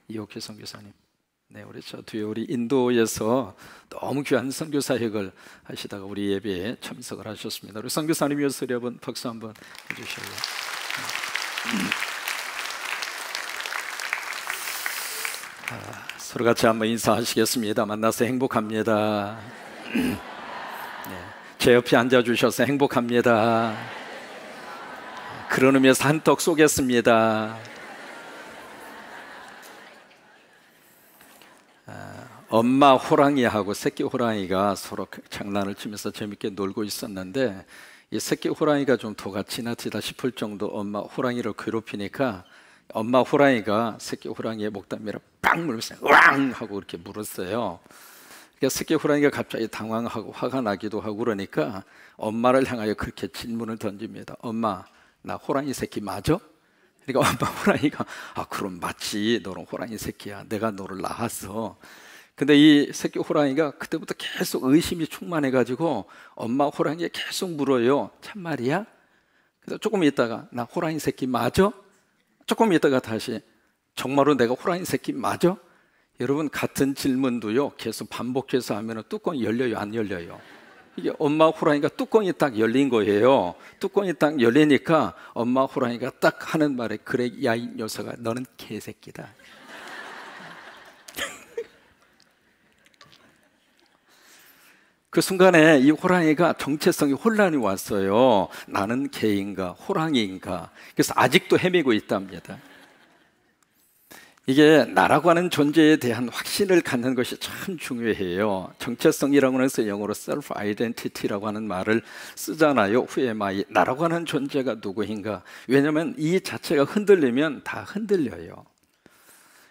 이옥희 선교사님, 네, 우리 저 뒤에 우리 인도에서 너무 귀한 선교 사역을 하시다가 우리 예배에 참석을 하셨습니다. 우리 선교사님이어서 여러분 박수 한번 해주셔요. 서로 같이 한번 인사하시겠습니다. 만나서 행복합니다. 네, 제 옆에 앉아주셔서 행복합니다. 그런 의미에서 한턱 쏘겠습니다. 엄마 호랑이하고 새끼 호랑이가 서로 장난을 치면서 재밌게 놀고 있었는데, 이 새끼 호랑이가 좀 도가 지나치다 싶을 정도 엄마 호랑이를 괴롭히니까 엄마 호랑이가 새끼 호랑이의 목덜미를 빵 물면서 으앙 하고 이렇게 물었어요. 그러니까 새끼 호랑이가 갑자기 당황하고 화가 나기도 하고 그러니까 엄마를 향하여 그렇게 질문을 던집니다. 엄마, 나 호랑이 새끼 맞아? 그러니까 엄마 호랑이가 그럼 맞지, 너는 호랑이 새끼야, 내가 너를 낳았어. 근데 이 새끼 호랑이가 그때부터 계속 의심이 충만해가지고 엄마 호랑이에 계속 물어요. 참말이야? 그래서 조금 있다가 나 호랑이 새끼 맞아? 조금 있다가 다시 정말로 내가 호랑이 새끼 맞아? 여러분, 같은 질문도요 계속 반복해서 하면 뚜껑이 열려요, 안 열려요? 이게 엄마 호랑이가 뚜껑이 딱 열린 거예요. 뚜껑이 딱 열리니까 엄마 호랑이가 딱 하는 말에, 그래 야 이 녀석아, 너는 개새끼다. 그 순간에 이 호랑이가 정체성이 혼란이 왔어요. 나는 개인가 호랑이인가. 그래서 아직도 헤매고 있답니다. 이게 나라고 하는 존재에 대한 확신을 갖는 것이 참 중요해요. 정체성이라고 해서 영어로 self identity라고 하는 말을 쓰잖아요. Who am I? 나라고 하는 존재가 누구인가. 왜냐하면 이 자체가 흔들리면 다 흔들려요.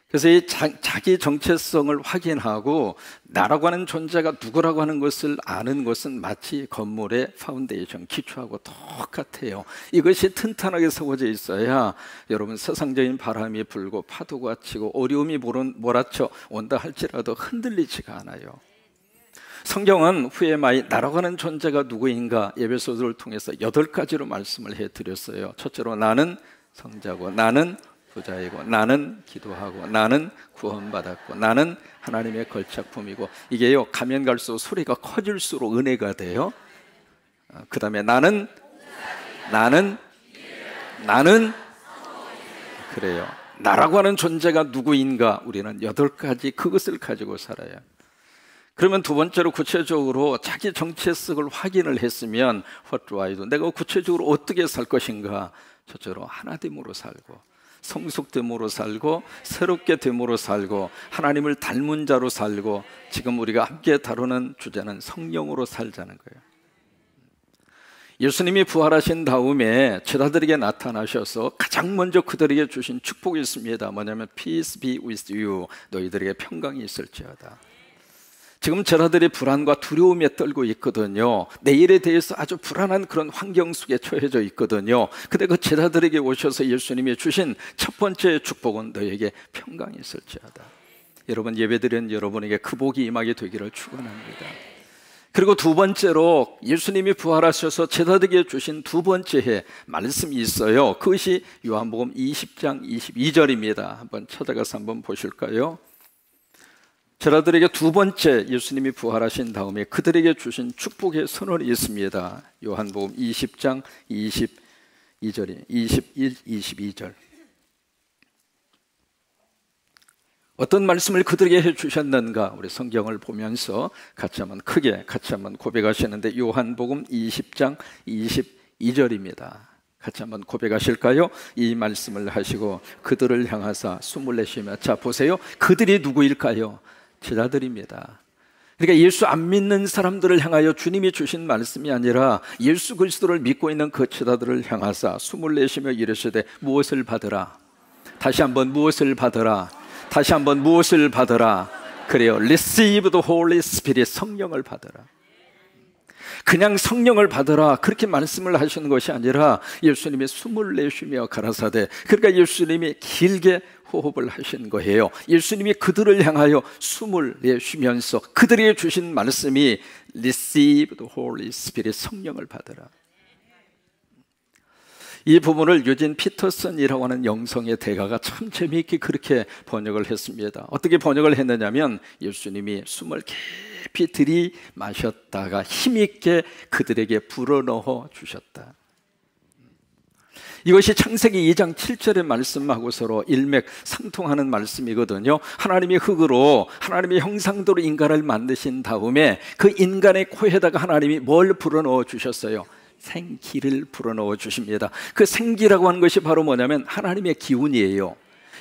그래서 이 자기 정체성을 확인하고 나라고 하는 존재가 누구라고 하는 것을 아는 것은 마치 건물의 파운데이션, 기초하고 똑같아요. 이것이 튼튼하게 세워져 있어야 여러분, 세상적인 바람이 불고 파도가 치고 어려움이 몰아쳐 온다 할지라도 흔들리지가 않아요. 성경은 Who am I? 나라고 하는 존재가 누구인가 에베소서를 통해서 8가지로 말씀을 해드렸어요. 첫째로 나는 성자고, 나는 부자이고, 나는 기도하고, 나는 구원받았고, 나는 하나님의 걸작품이고. 이게요 가면 갈수록 소리가 커질수록 은혜가 돼요. 그 다음에 나는 그래요. 나라고 하는 존재가 누구인가, 우리는 8가지 그것을 가지고 살아요. 그러면 두 번째로 구체적으로 자기 정체성을 확인을 했으면 What do I do? 내가 구체적으로 어떻게 살 것인가. 첫째로 하나됨으로 살고, 성숙됨으로 살고, 새롭게 됨으로 살고, 하나님을 닮은 자로 살고, 지금 우리가 함께 다루는 주제는 성령으로 살자는 거예요. 예수님이 부활하신 다음에 제자들에게 나타나셔서 가장 먼저 그들에게 주신 축복이 있습니다. 뭐냐면 Peace be with you. 너희들에게 평강이 있을지어다. 지금 제자들이 불안과 두려움에 떨고 있거든요. 내일에 대해서 아주 불안한 그런 환경 속에 처해져 있거든요. 근데 그 제자들에게 오셔서 예수님이 주신 첫 번째 축복은 너에게 평강이 있을지어다. 여러분, 예배드린 여러분에게 그 복이 임하게 되기를 축원합니다. 그리고 두 번째로 예수님이 부활하셔서 제자들에게 주신 두 번째 말씀이 있어요. 그것이 요한복음 20장 22절입니다. 한번 찾아가서 한번 보실까요? 제자들에게 두 번째 예수님이 부활하신 다음에 그들에게 주신 축복의 선언이 있습니다. 요한복음 20장 22절이 22절. 어떤 말씀을 그들에게 해주셨는가, 우리 성경을 보면서 같이 한번 고백하시는데, 요한복음 20장 22절입니다. 같이 한번 고백하실까요? 이 말씀을 하시고 그들을 향하사 숨을 내쉬며, 자 보세요, 그들이 누구일까요? 제자들입니다. 그러니까 예수 안 믿는 사람들을 향하여 주님이 주신 말씀이 아니라 예수 그리스도를 믿고 있는 그 제자들을 향하사 숨을 내쉬며 이르시되 무엇을 받으라. 다시 한번 무엇을 받으라. 다시 한번 무엇을 받으라. 그래요, Receive the Holy Spirit. 성령을 받으라. 그냥 성령을 받으라 그렇게 말씀을 하시는 것이 아니라 예수님이 숨을 내쉬며 가라사대, 그러니까 예수님이 길게 호흡을 하신 거예요. 예수님이 그들을 향하여 숨을 내쉬면서 그들에게 주신 말씀이 Receive the Holy Spirit. 성령을 받으라. 이 부분을 유진 피터슨이라고 하는 영성의 대가가 참 재미있게 그렇게 번역을 했습니다. 어떻게 번역을 했느냐면 예수님이 숨을 깊이 들이마셨다가 힘있게 그들에게 불어넣어 주셨다. 이것이 창세기 2장 7절의 말씀하고 서로 일맥상통하는 말씀이거든요. 하나님이 흙으로 하나님의 형상대로 인간을 만드신 다음에 그 인간의 코에다가 하나님이 뭘 불어넣어 주셨어요? 생기를 불어넣어 주십니다. 그 생기라고 하는 것이 바로 뭐냐면 하나님의 기운이에요.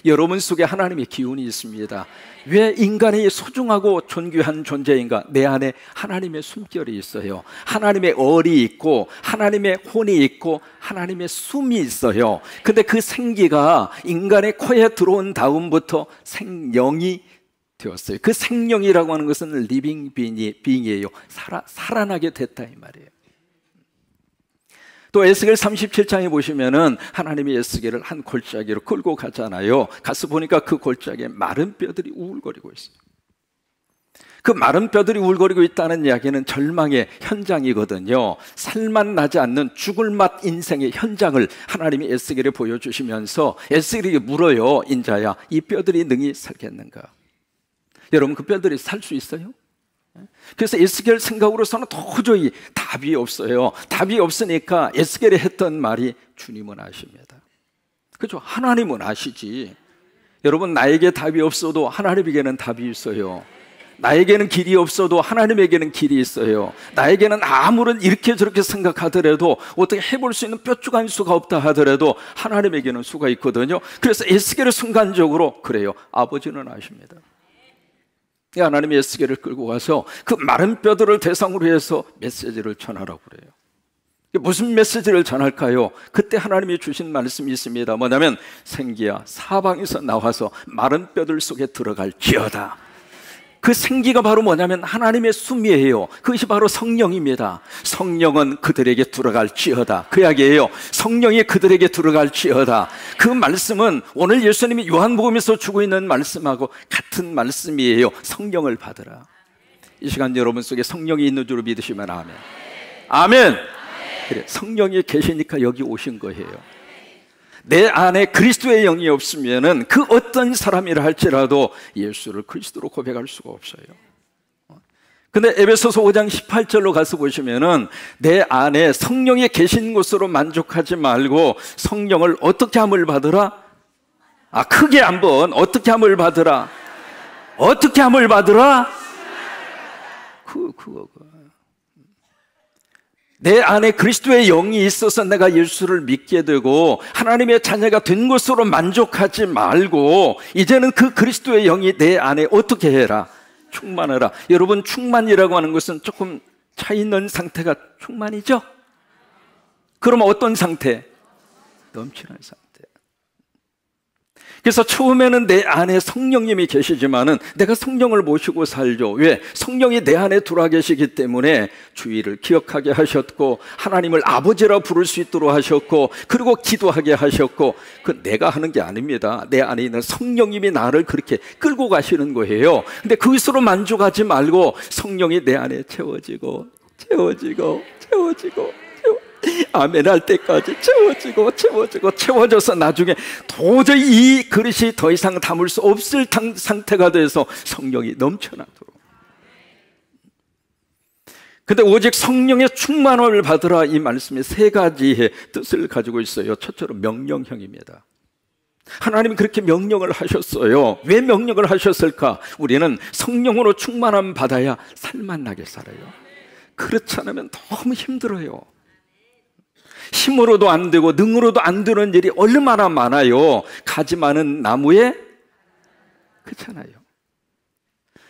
여러분 속에 하나님의 기운이 있습니다. 왜 인간이 소중하고 존귀한 존재인가? 내 안에 하나님의 숨결이 있어요. 하나님의 얼이 있고 하나님의 혼이 있고 하나님의 숨이 있어요. 근데 그 생기가 인간의 코에 들어온 다음부터 생명이 되었어요. 그 생명이라고 하는 것은 리빙 빙이에요. 살아나게 됐다 이 말이에요. 또 에스겔 37장에 보시면은 하나님이 에스겔을 한 골짜기로 끌고 가잖아요. 가서 보니까 그 골짜기에 마른 뼈들이 우울거리고 있어요. 그 마른 뼈들이 우울거리고 있다는 이야기는 절망의 현장이거든요. 살맛 나지 않는 죽을 맛 인생의 현장을 하나님이 에스겔에 보여주시면서 에스겔에게 물어요. 인자야, 이 뼈들이 능히 살겠는가? 여러분, 그 뼈들이 살 수 있어요? 그래서 에스겔 생각으로서는 도저히 답이 없어요. 답이 없으니까 에스겔이 했던 말이 주님은 아십니다. 그렇죠? 하나님은 아시지. 여러분, 나에게 답이 없어도 하나님에게는 답이 있어요. 나에게는 길이 없어도 하나님에게는 길이 있어요. 나에게는 아무런 이렇게 저렇게 생각하더라도 어떻게 해볼 수 있는 뾰족한 수가 없다 하더라도 하나님에게는 수가 있거든요. 그래서 에스겔을 순간적으로 그래요. 아버지는 아십니다. 하나님이 에스겔을 끌고 가서 그 마른 뼈들을 대상으로 해서 메시지를 전하라고 그래요. 무슨 메시지를 전할까요? 그때 하나님이 주신 말씀이 있습니다. 뭐냐면 생기야, 사방에서 나와서 마른 뼈들 속에 들어갈지어다. 그 생기가 바로 뭐냐면 하나님의 숨이에요. 그것이 바로 성령입니다. 성령은 그들에게 들어갈지어다. 그 이야기예요. 성령이 그들에게 들어갈지어다. 그 말씀은 오늘 예수님이 요한복음에서 주고 있는 말씀하고 같은 말씀이에요. 성령을 받으라. 이 시간 여러분 속에 성령이 있는 줄 믿으시면 아멘. 아멘. 그래, 성령이 계시니까 여기 오신 거예요. 내 안에 그리스도의 영이 없으면은 그 어떤 사람이라 할지라도 예수를 그리스도로 고백할 수가 없어요. 근데 에베소서 5장 18절로 가서 보시면은 내 안에 성령이 계신 곳으로 만족하지 말고 성령을 어떻게 함을 받으라? 크게 한번 어떻게 함을 받으라? 어떻게 함을 받으라? 그거. 내 안에 그리스도의 영이 있어서 내가 예수를 믿게 되고 하나님의 자녀가 된 것으로 만족하지 말고 이제는 그 그리스도의 영이 내 안에 어떻게 해라? 충만하라. 여러분, 충만이라고 하는 것은 조금 차 있는 상태가 충만이죠? 그러면 어떤 상태? 넘치는 상태. 그래서 처음에는 내 안에 성령님이 계시지만은 내가 성령을 모시고 살죠. 왜? 성령이 내 안에 들어와 계시기 때문에 주의를 기억하게 하셨고 하나님을 아버지라 부를 수 있도록 하셨고 그리고 기도하게 하셨고 그 내가 하는 게 아닙니다. 내 안에 있는 성령님이 나를 그렇게 끌고 가시는 거예요. 근데 그것으로 만족하지 말고 성령이 내 안에 채워지고 아멘 할 때까지 채워져서 나중에 도저히 이 그릇이 더 이상 담을 수 없을 상태가 돼서 성령이 넘쳐나도록. 근데 오직 성령의 충만함을 받으라, 이 말씀이 세 가지의 뜻을 가지고 있어요. 첫째로 명령형입니다. 하나님이 그렇게 명령을 하셨어요. 왜 명령을 하셨을까? 우리는 성령으로 충만함 받아야 살만나게 살아요. 그렇지 않으면 너무 힘들어요. 힘으로도 안 되고 능으로도 안 되는 일이 얼마나 많아요. 가지 많은 나무에 그렇잖아요.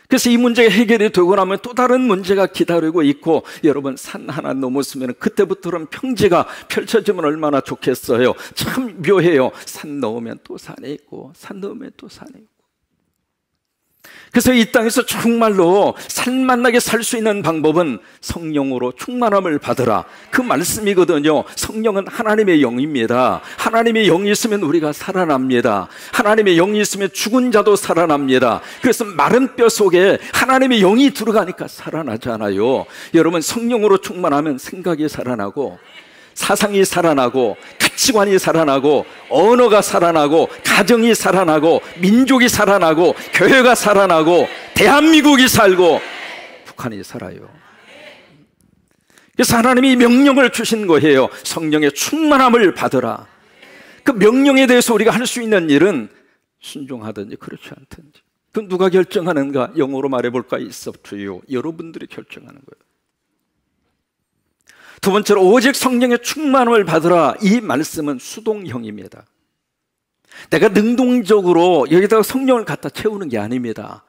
그래서 이 문제가 해결이 되고 나면 또 다른 문제가 기다리고 있고, 여러분 산 하나 넘었으면 그때부터는 평지가 펼쳐지면 얼마나 좋겠어요. 참 묘해요. 산 넘으면 또 산에 있고 산 넘으면 또 산에 있고. 그래서 이 땅에서 정말로 살만나게 살 수 있는 방법은 성령으로 충만함을 받으라, 그 말씀이거든요. 성령은 하나님의 영입니다. 하나님의 영이 있으면 우리가 살아납니다. 하나님의 영이 있으면 죽은 자도 살아납니다. 그래서 마른 뼈 속에 하나님의 영이 들어가니까 살아나잖아요. 여러분, 성령으로 충만하면 생각이 살아나고 사상이 살아나고 가치관이 살아나고 언어가 살아나고 가정이 살아나고 민족이 살아나고 교회가 살아나고 대한민국이 살고 북한이 살아요. 그래서 하나님이 명령을 주신 거예요. 성령의 충만함을 받으라. 그 명령에 대해서 우리가 할 수 있는 일은 순종하든지 그렇지 않든지. 그 누가 결정하는가? 영어로 말해볼까? It's up to you. 여러분들이 결정하는 거예요. 두 번째로 오직 성령의 충만함을 받으라. 이 말씀은 수동형입니다. 내가 능동적으로 여기다가 성령을 갖다 채우는 게 아닙니다.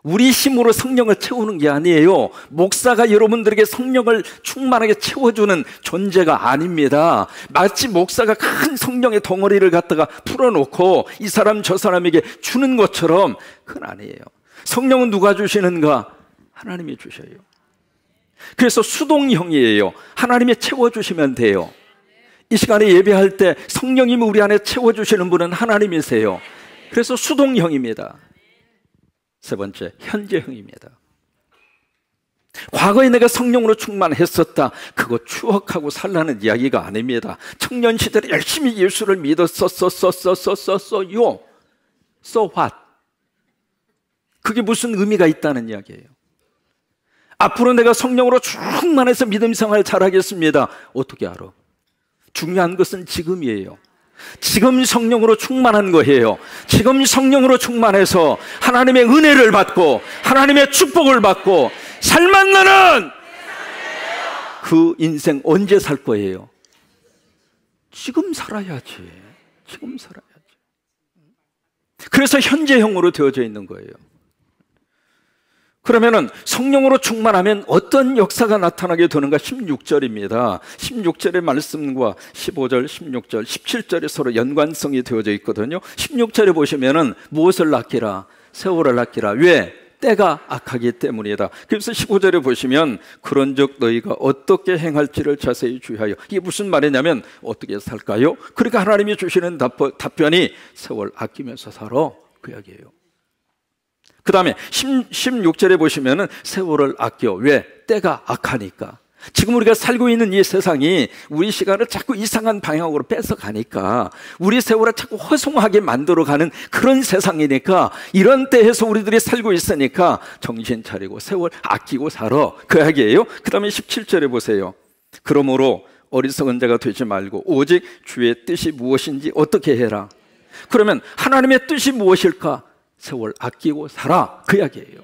우리 힘으로 성령을 채우는 게 아니에요. 목사가 여러분들에게 성령을 충만하게 채워주는 존재가 아닙니다. 마치 목사가 큰 성령의 덩어리를 갖다가 풀어놓고 이 사람 저 사람에게 주는 것처럼 그건 아니에요. 성령은 누가 주시는가? 하나님이 주셔요. 그래서 수동형이에요. 하나님이 채워주시면 돼요. 이 시간에 예배할 때 성령님이 우리 안에 채워주시는 분은 하나님이세요. 그래서 수동형입니다. 세 번째, 현재형입니다. 과거에 내가 성령으로 충만했었다, 그거 추억하고 살라는 이야기가 아닙니다. 청년 시절에 열심히 예수를 믿었었어요. So what? 그게 무슨 의미가 있다는 이야기예요. 앞으로 내가 성령으로 충만해서 믿음 생활 잘하겠습니다. 어떻게 알아? 중요한 것은 지금이에요. 지금 성령으로 충만한 거예요. 지금 성령으로 충만해서 하나님의 은혜를 받고 하나님의 축복을 받고 살만 나는 그 인생 언제 살 거예요? 지금 살아야지. 지금 살아야지. 그래서 현재형으로 되어져 있는 거예요. 그러면은 성령으로 충만하면 어떤 역사가 나타나게 되는가? 16절입니다. 16절의 말씀과 15절, 16절, 17절에 서로 연관성이 되어져 있거든요. 16절에 보시면은 무엇을 아끼라? 세월을 아끼라. 왜? 때가 악하기 때문이다. 그래서 15절에 보시면 그런즉 너희가 어떻게 행할지를 자세히 주의하여. 이게 무슨 말이냐면 어떻게 살까요? 그러니까 하나님이 주시는 답변이 세월 아끼면서 살아, 그 이야기예요. 그 다음에 16절에 보시면은 세월을 아껴. 왜? 때가 악하니까. 지금 우리가 살고 있는 이 세상이 우리 시간을 자꾸 이상한 방향으로 뺏어가니까, 우리 세월을 자꾸 허송하게 만들어가는 그런 세상이니까, 이런 때에서 우리들이 살고 있으니까 정신 차리고 세월 아끼고 살아, 그 이야기예요. 그 다음에 17절에 보세요. 그러므로 어리석은 자가 되지 말고 오직 주의 뜻이 무엇인지 어떻게 해라. 그러면 하나님의 뜻이 무엇일까? 세월 아끼고 살아, 그 이야기예요.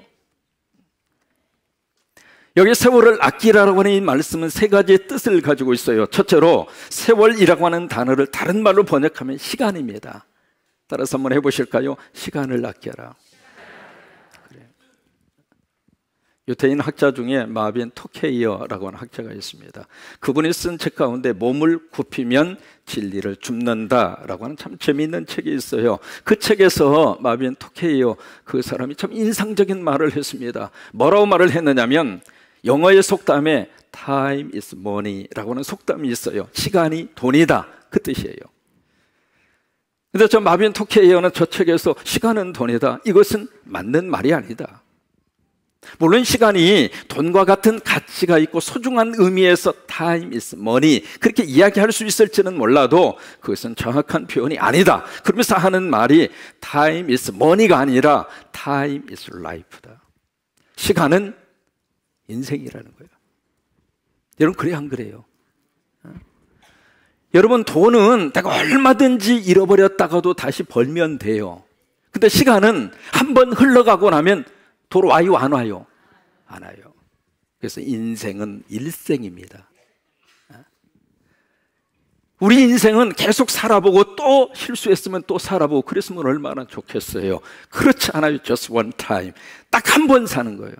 여기 세월을 아끼라고 하는 이 말씀은 세 가지의 뜻을 가지고 있어요. 첫째로 세월이라고 하는 단어를 다른 말로 번역하면 시간입니다. 따라서 한번 해보실까요? 시간을 아껴라. 그래요. 유태인 학자 중에 마빈 토케이어라고 하는 학자가 있습니다. 그분이 쓴 책 가운데 몸을 굽히면 진리를 줍는다라고 하는 참 재미있는 책이 있어요. 그 책에서 마빈 토케이어 그 사람이 참 인상적인 말을 했습니다. 뭐라고 말을 했느냐면, 영어의 속담에 time is money라고 하는 속담이 있어요. 시간이 돈이다, 그 뜻이에요. 근데 저 마빈 토케이어는 저 책에서 시간은 돈이다, 이것은 맞는 말이 아니다. 물론 시간이 돈과 같은 가치가 있고 소중한 의미에서 time is money 그렇게 이야기할 수 있을지는 몰라도 그것은 정확한 표현이 아니다. 그러면서 하는 말이 time is money가 아니라 time is life다. 시간은 인생이라는 거예요. 여러분, 그래요, 안 그래요? 여러분, 돈은 내가 얼마든지 잃어버렸다가도 다시 벌면 돼요. 근데 시간은 한번 흘러가고 나면 돌아와요, 안 와요? 안 와요. 그래서 인생은 일생입니다. 우리 인생은 계속 살아보고 또 실수했으면 또 살아보고 그랬으면 얼마나 좋겠어요. 그렇지 않아요. Just one time. 딱 한 번 사는 거예요.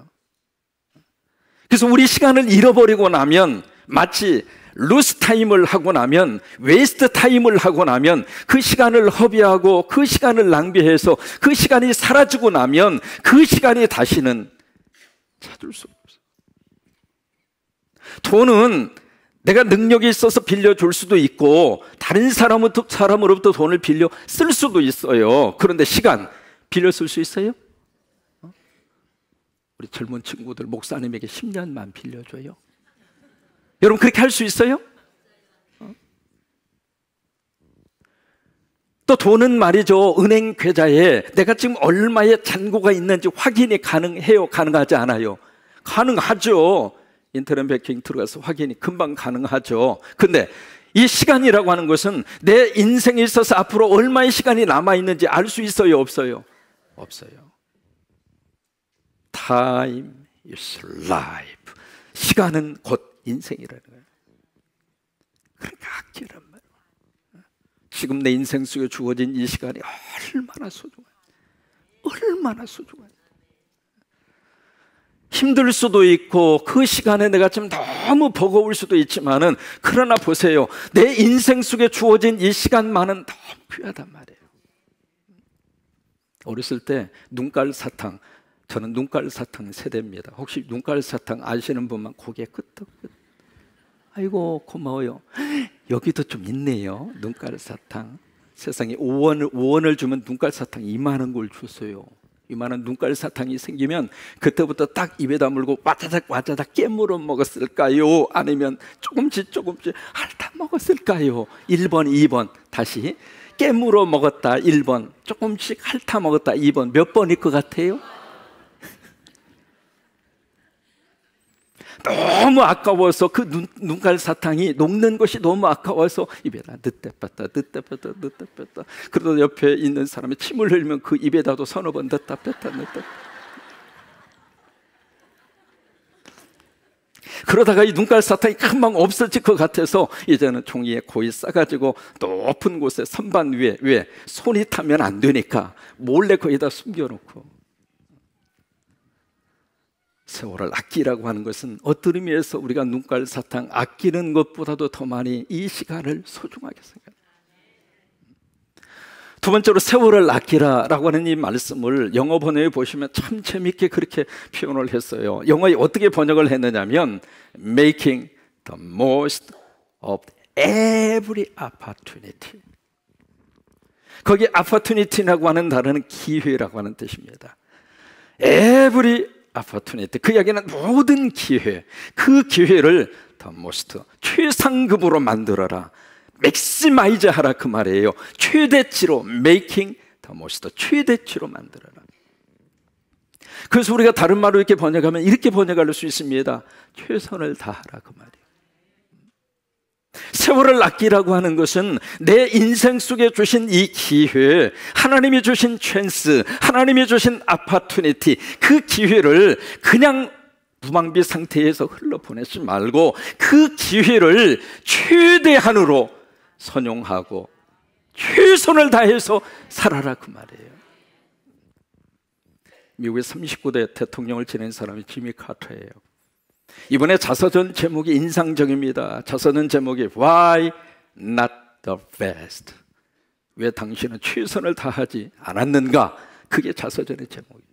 그래서 우리 시간을 잃어버리고 나면, 마치 루스 타임을 하고 나면, 웨이스트 타임을 하고 나면, 그 시간을 허비하고 그 시간을 낭비해서 그 시간이 사라지고 나면 그 시간이 다시는 찾을 수 없어요. 돈은 내가 능력이 있어서 빌려줄 수도 있고 다른 사람으로부터 돈을 빌려 쓸 수도 있어요. 그런데 시간 빌려 쓸 수 있어요? 우리 젊은 친구들 목사님에게 10년만 빌려줘요. 여러분, 그렇게 할 수 있어요? 또 돈은 말이죠, 은행 계좌에 내가 지금 얼마의 잔고가 있는지 확인이 가능해요? 가능하지 않아요? 가능하죠. 인터넷 뱅킹 들어가서 확인이 금방 가능하죠. 근데 이 시간이라고 하는 것은 내 인생에 있어서 앞으로 얼마의 시간이 남아있는지 알 수 있어요? 없어요? 없어요. Time is life. 시간은 곧 인생이라는 거예요. 그러니까 아끼란 말이에요. 지금 내 인생 속에 주어진 이 시간이 얼마나 소중한지, 얼마나 소중한지. 힘들 수도 있고 그 시간에 내가 좀 너무 버거울 수도 있지만은, 그러나 보세요, 내 인생 속에 주어진 이 시간만은 너무 귀하단 말이에요. 어렸을 때 눈깔 사탕, 저는 눈깔 사탕 세대입니다. 혹시 눈깔 사탕 아시는 분만 고개 끄덕끄덕. 아이고 고마워요. 여기도 좀 있네요, 눈깔 사탕. 세상에 5원을 주면 눈깔 사탕 이만한 걸 줬어요. 이만한 눈깔 사탕이 생기면 그때부터 딱 입에 다물고 와자닥 깨물어 먹었을까요? 아니면 조금씩 핥아 먹었을까요? 1번, 2번. 다시 깨물어 먹었다 1번, 조금씩 핥아 먹었다 2번. 몇 번일 것 같아요? 너무 아까워서 그 눈깔 사탕이 녹는 것이 너무 아까워서 입에다 늦다 뺐다 그러다 옆에 있는 사람이 침을 흘리면 그 입에다도 서너 번 넣다 뺐다. 그러다가 이 눈깔 사탕이 금방 없어질 것 같아서 이제는 종이에 고이 싸가지고 높은 곳에 선반 위에, 왜? 손이 타면 안 되니까 몰래 거기다 숨겨놓고. 세월을 아끼라고 하는 것은 어떤 의미에서 우리가 눈깔 사탕 아끼는 것보다도 더 많이 이 시간을 소중하게 생각합니다. 두 번째로 세월을 아끼라라고 하는 이 말씀을 영어 번역에 보시면 참 재밌게 그렇게 표현을 했어요. 영어에 어떻게 번역을 했느냐면 Making the most of every opportunity. 거기 opportunity라고 하는 단어는 기회라고 하는 뜻입니다. Every opportunity, 그 이야기는 모든 기회, 그 기회를 the most, 최상급으로 만들어라, 맥시마이즈 하라, 그 말이에요. 최대치로, making the most, 최대치로 만들어라. 그래서 우리가 다른 말로 이렇게 번역하면 이렇게 번역할 수 있습니다. 최선을 다하라, 그 말이에요. 세월을 아끼라고 하는 것은 내 인생 속에 주신 이 기회, 하나님이 주신 찬스, 하나님이 주신 아파투니티, 그 기회를 그냥 무방비 상태에서 흘러보내지 말고 그 기회를 최대한으로 선용하고 최선을 다해서 살아라, 그 말이에요. 미국의 39대 대통령을 지낸 사람이 지미 카터예요. 이번에 자서전 제목이 인상적입니다. 자서전 제목이 Why not the best? 왜 당신은 최선을 다하지 않았는가? 그게 자서전의 제목이에요.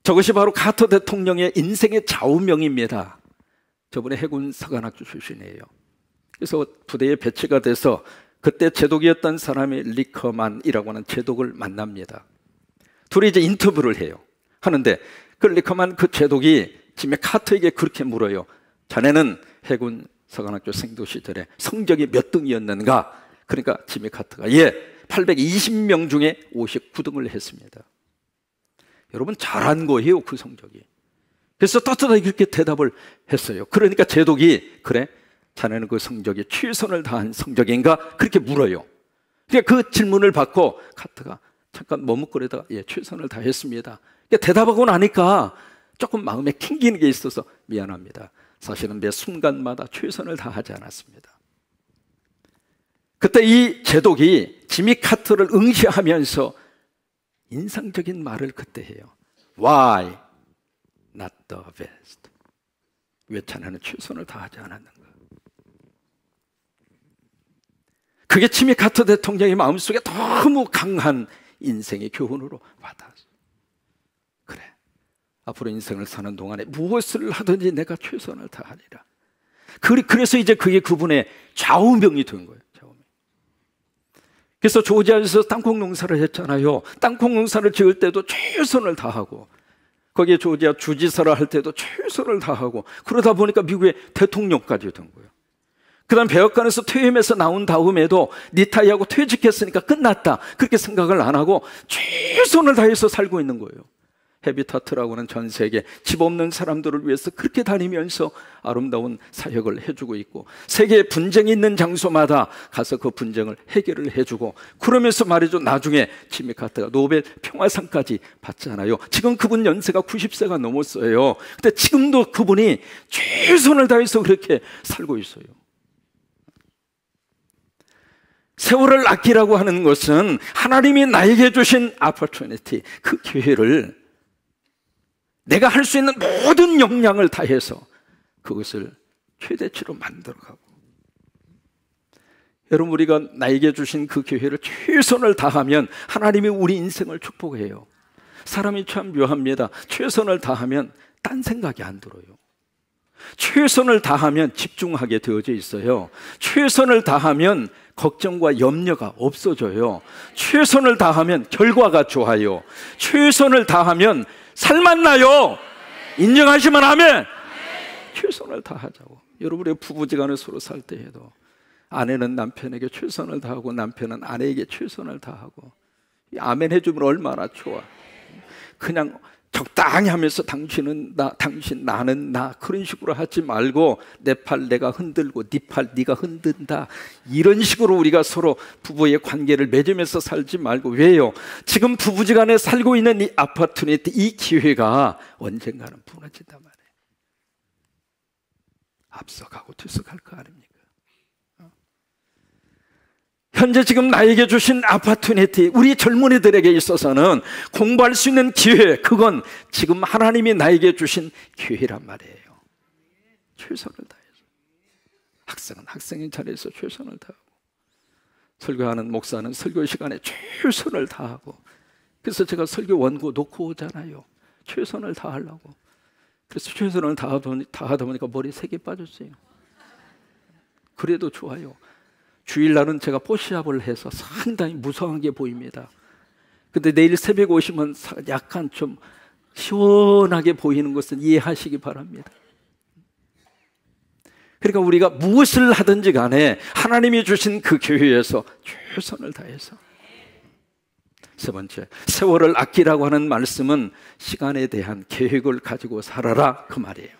저것이 바로 카터 대통령의 인생의 좌우명입니다. 저번에 해군 사관학교 출신이에요. 그래서 부대에 배치가 돼서 그때 제독이었던 사람이 리커만이라고 하는 제독을 만납니다. 둘이 이제 인터뷰를 해요. 하는데 그 리커만 그 제독이 지미 카터에게 그렇게 물어요. 자네는 해군 사관학교 생도 시절에 성적이 몇 등이었는가? 그러니까 지미 카터가 820명 중에 59등을 했습니다. 여러분, 잘한 거예요, 그 성적이. 그래서 떳떳하게 그렇게 대답을 했어요. 그러니까 제독이, 그래, 자네는 그 성적이 최선을 다한 성적인가? 그렇게 물어요. 그러니까 그 질문을 받고 카터가 잠깐 머뭇거리다가 최선을 다했습니다. 대답하고 나니까 조금 마음에 캥기는 게 있어서 미안합니다. 사실은 매 순간마다 최선을 다하지 않았습니다. 그때 이 제독이 지미 카터를 응시하면서 인상적인 말을 그때 해요. Why not the best? 왜 자네는 최선을 다하지 않았는가? 그게 지미 카터 대통령의 마음속에 너무 강한 인생의 교훈으로 와닿았어요. 그래, 앞으로 인생을 사는 동안에 무엇을 하든지 내가 최선을 다하리라. 그래서 이제 그게 그분의 좌우명이 된 거예요. 좌우명. 그래서 조지아에서 땅콩 농사를 했잖아요. 땅콩 농사를 지을 때도 최선을 다하고, 거기에 조지아 주지사를 할 때도 최선을 다하고, 그러다 보니까 미국의 대통령까지 된 거예요. 그다음 백악관에서 퇴임해서 나온 다음에도 리타이어하고 퇴직했으니까 끝났다, 그렇게 생각을 안 하고 최선을 다해서 살고 있는 거예요. 헤비타트라고는 전 세계 집 없는 사람들을 위해서 그렇게 다니면서 아름다운 사역을 해주고 있고, 세계에 분쟁이 있는 장소마다 가서 그 분쟁을 해결을 해주고, 그러면서 말이죠, 나중에 지미 카터가 노벨 평화상까지 받잖아요. 지금 그분 연세가 90세가 넘었어요. 근데 지금도 그분이 최선을 다해서 그렇게 살고 있어요. 세월을 아끼라고 하는 것은 하나님이 나에게 주신 opportunity, 그 기회를 내가 할 수 있는 모든 역량을 다해서 그것을 최대치로 만들어가고, 여러분, 우리가 나에게 주신 그 기회를 최선을 다하면 하나님이 우리 인생을 축복해요. 사람이 참 묘합니다. 최선을 다하면 딴 생각이 안 들어요. 최선을 다하면 집중하게 되어져 있어요. 최선을 다하면 걱정과 염려가 없어져요. 최선을 다하면 결과가 좋아요. 최선을 다하면 살맛나요. 인정하시면 아멘. 최선을 다하자고. 여러분의 부부지간에 서로 살 때에도 아내는 남편에게 최선을 다하고 남편은 아내에게 최선을 다하고, 아멘 해주면 얼마나 좋아. 그냥 적당히 하면서 당신은 나, 당신 나는 나, 그런 식으로 하지 말고 내 팔 내가 흔들고 네 팔 네가 흔든다, 이런 식으로 우리가 서로 부부의 관계를 맺으면서 살지 말고. 왜요? 지금 부부지간에 살고 있는 이 아파트니티, 이 기회가 언젠가는 무너진단 말이에요. 앞서가고 뒤서갈 거 아닙니까? 현재 지금 나에게 주신 아파트니티, 우리 젊은이들에게 있어서는 공부할 수 있는 기회, 그건 지금 하나님이 나에게 주신 기회란 말이에요. 최선을 다해서. 학생은 학생인 자리에서 최선을 다하고, 설교하는 목사는 설교 시간에 최선을 다하고, 그래서 제가 설교 원고 놓고 오잖아요. 최선을 다하려고. 그래서 최선을 다하다 보니까 머리 3개 빠졌어요. 그래도 좋아요. 주일날은 제가 포시합을 해서 상당히 무성하게 보입니다. 근데 내일 새벽 오시면 약간 좀 시원하게 보이는 것은 이해하시기 바랍니다. 그러니까 우리가 무엇을 하든지 간에 하나님이 주신 그 기회에서 최선을 다해서. 세 번째, 세월을 아끼라고 하는 말씀은 시간에 대한 계획을 가지고 살아라, 그 말이에요.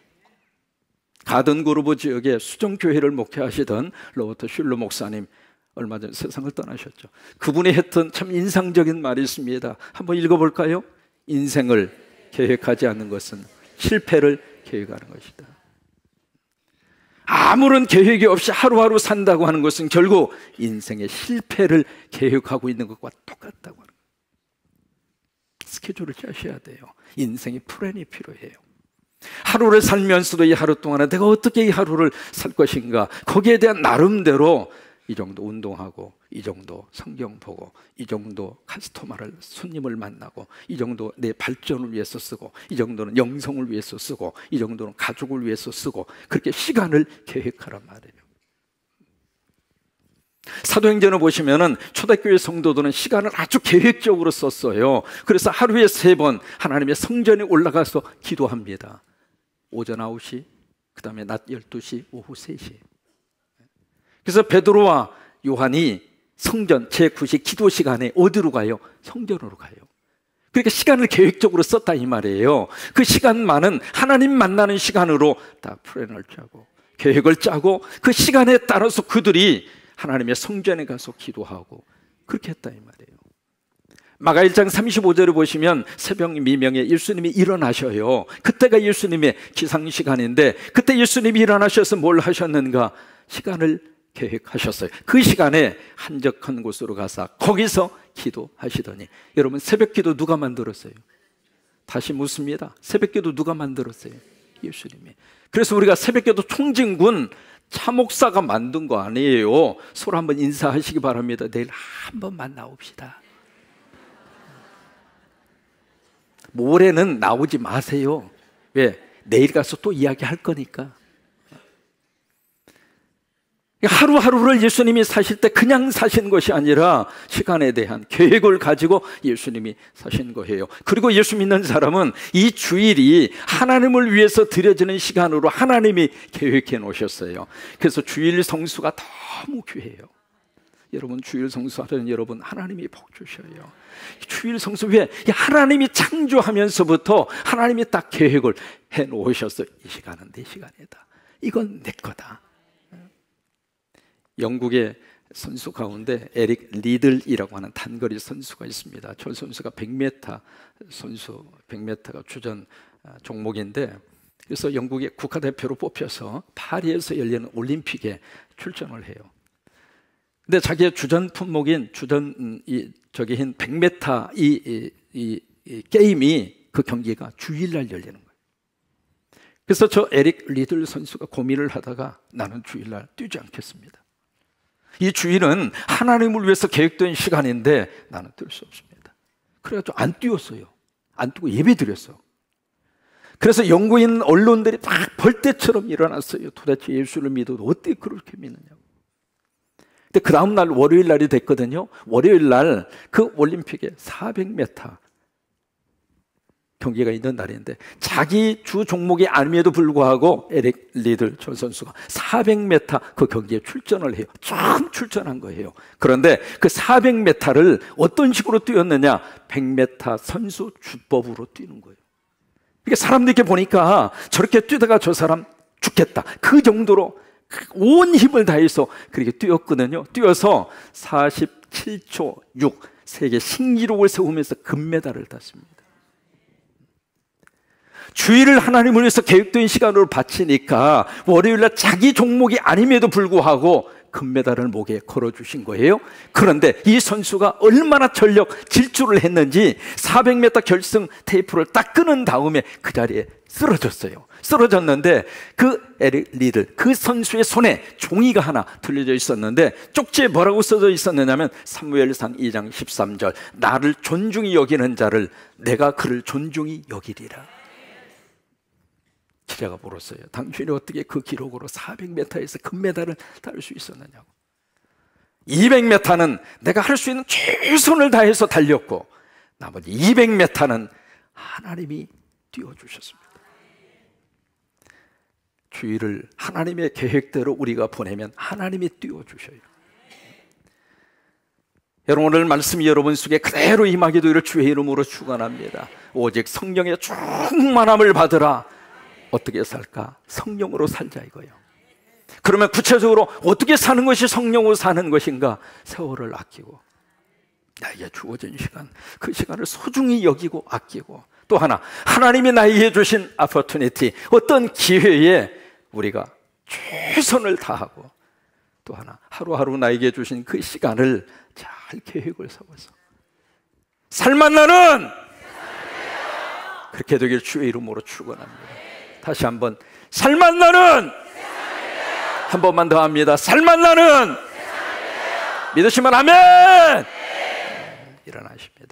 가든그루브 지역에 수정교회를 목회하시던 로버트 슐러 목사님, 얼마 전 세상을 떠나셨죠. 그분이 했던 참 인상적인 말이 있습니다. 한번 읽어볼까요? 인생을 계획하지 않는 것은 실패를 계획하는 것이다. 아무런 계획이 없이 하루하루 산다고 하는 것은 결국 인생의 실패를 계획하고 있는 것과 똑같다고 하는 거예요. 스케줄을 짜셔야 돼요. 인생의 플랜이 필요해요. 하루를 살면서도 이 하루 동안에 내가 어떻게 이 하루를 살 것인가, 거기에 대한 나름대로 이 정도 운동하고, 이 정도 성경 보고, 이 정도 카스터마를 손님을 만나고, 이 정도 내 발전을 위해서 쓰고, 이 정도는 영성을 위해서 쓰고, 이 정도는 가족을 위해서 쓰고, 그렇게 시간을 계획하란 말이에요. 사도행전을 보시면은 초대교회 성도들은 시간을 아주 계획적으로 썼어요. 그래서 하루에 3번 하나님의 성전에 올라가서 기도합니다. 오전 9시, 그 다음에 낮 12시, 오후 3시. 그래서 베드로와 요한이 성전 제9시 기도 시간에 어디로 가요? 성전으로 가요. 그러니까 시간을 계획적으로 썼다 이 말이에요. 그 시간만은 하나님 만나는 시간으로 딱 플랜을 짜고 계획을 짜고, 그 시간에 따라서 그들이 하나님의 성전에 가서 기도하고 그렇게 했다 이 말이에요. 마가 1장 35절을 보시면 새벽 미명에 예수님이 일어나셔요. 그때가 예수님의 기상시간인데, 그때 예수님이 일어나셔서 뭘 하셨는가? 시간을 계획하셨어요. 그 시간에 한적한 곳으로 가서 거기서 기도하시더니, 여러분 새벽 기도 누가 만들었어요? 다시 묻습니다. 새벽 기도 누가 만들었어요? 예수님이. 그래서 우리가 새벽 기도 총진군 차 목사가 만든 거 아니에요. 서로 한번 인사하시기 바랍니다. 내일 한번 만나봅시다. 모레는 나오지 마세요. 왜? 내일 가서 또 이야기할 거니까. 하루하루를 예수님이 사실 때 그냥 사신 것이 아니라 시간에 대한 계획을 가지고 예수님이 사신 거예요. 그리고 예수 믿는 사람은 이 주일이 하나님을 위해서 드려지는 시간으로 하나님이 계획해 놓으셨어요. 그래서 주일 성수가 너무 귀해요. 여러분, 주일 성수하는 여러분, 하나님이 복 주셔요. 주일 성수 왜? 하나님이 창조하면서부터 하나님이 딱 계획을 해 놓으셨어요. 이 시간은 내 시간이다. 이건 내 거다. 영국의 선수 가운데 에릭 리들이라고 하는 단거리 선수가 있습니다. 저 선수가 100m 선수, 100m가 주전 종목인데, 그래서 영국의 국가대표로 뽑혀서 파리에서 열리는 올림픽에 출전을 해요. 근데 자기의 주전 품목인 주전 저기인 100m 이 게임이, 그 경기가 주일날 열리는 거예요. 그래서 저 에릭 리들 선수가 고민을 하다가 나는 주일날 뛰지 않겠습니다. 이 주일은 하나님을 위해서 계획된 시간인데 나는 뛸 수 없습니다. 그래가지고 안 뛰었어요. 안 뛰고 예배 드렸어. 그래서 영국인 언론들이 막 벌떼처럼 일어났어요. 도대체 예수를 믿어도 어떻게 그렇게 믿느냐고. 근데 그 다음 날 월요일 날이 됐거든요. 월요일 날 그 올림픽에 400m 경기가 있는 날인데, 자기 주 종목이 아님에도 불구하고 에릭 리들 전 선수가 400m 그 경기에 출전을 해요. 쫙 출전한 거예요. 그런데 그 400m를 어떤 식으로 뛰었느냐? 100m 선수 주법으로 뛰는 거예요. 그러니까 사람들께 보니까 저렇게 뛰다가 저 사람 죽겠다, 그 정도로 온 힘을 다해서 그렇게 뛰었거든요. 뛰어서 47초 6 세계 신기록을 세우면서 금메달을 땄습니다. 주일을 하나님을 위해서 계획된 시간으로 바치니까 월요일날 자기 종목이 아님에도 불구하고 금메달을 목에 걸어주신 거예요. 그런데 이 선수가 얼마나 전력 질주를 했는지 400m 결승 테이프를 딱 끊은 다음에 그 자리에 쓰러졌어요. 쓰러졌는데 그 에릭 리들, 그 선수의 손에 종이가 하나 들려져 있었는데, 쪽지에 뭐라고 써져 있었느냐면 사무엘상 2장 13절, 나를 존중히 여기는 자를 내가 그를 존중히 여기리라. 기자가 물었어요. 당신이 어떻게 그 기록으로 400m에서 금메달을 딸 수 있었느냐고. 200m는 내가 할 수 있는 최선을 다해서 달렸고, 나머지 200m는 하나님이 띄워주셨습니다. 주일을 하나님의 계획대로 우리가 보내면 하나님이 띄워주셔요. 여러분, 오늘 말씀이 여러분 속에 그대로 임하게 되기를 주의 이름으로 축원합니다. 오직 성령의 충만함을 받으라. 어떻게 살까? 성령으로 살자 이거예요. 그러면 구체적으로 어떻게 사는 것이 성령으로 사는 것인가? 세월을 아끼고, 나에게 주어진 시간, 그 시간을 소중히 여기고 아끼고, 또 하나, 하나님이 나에게 주신 opportunity, 어떤 기회에 우리가 최선을 다하고, 또 하나, 하루하루 나에게 주신 그 시간을 잘 계획을 세워서 살만 나는 그렇게 되길 주의 이름으로 축원합니다. 다시 한번, 살만 나는, 한 번만 더 합니다. 살만 나는, 믿으시면 아멘. 일어나십니다.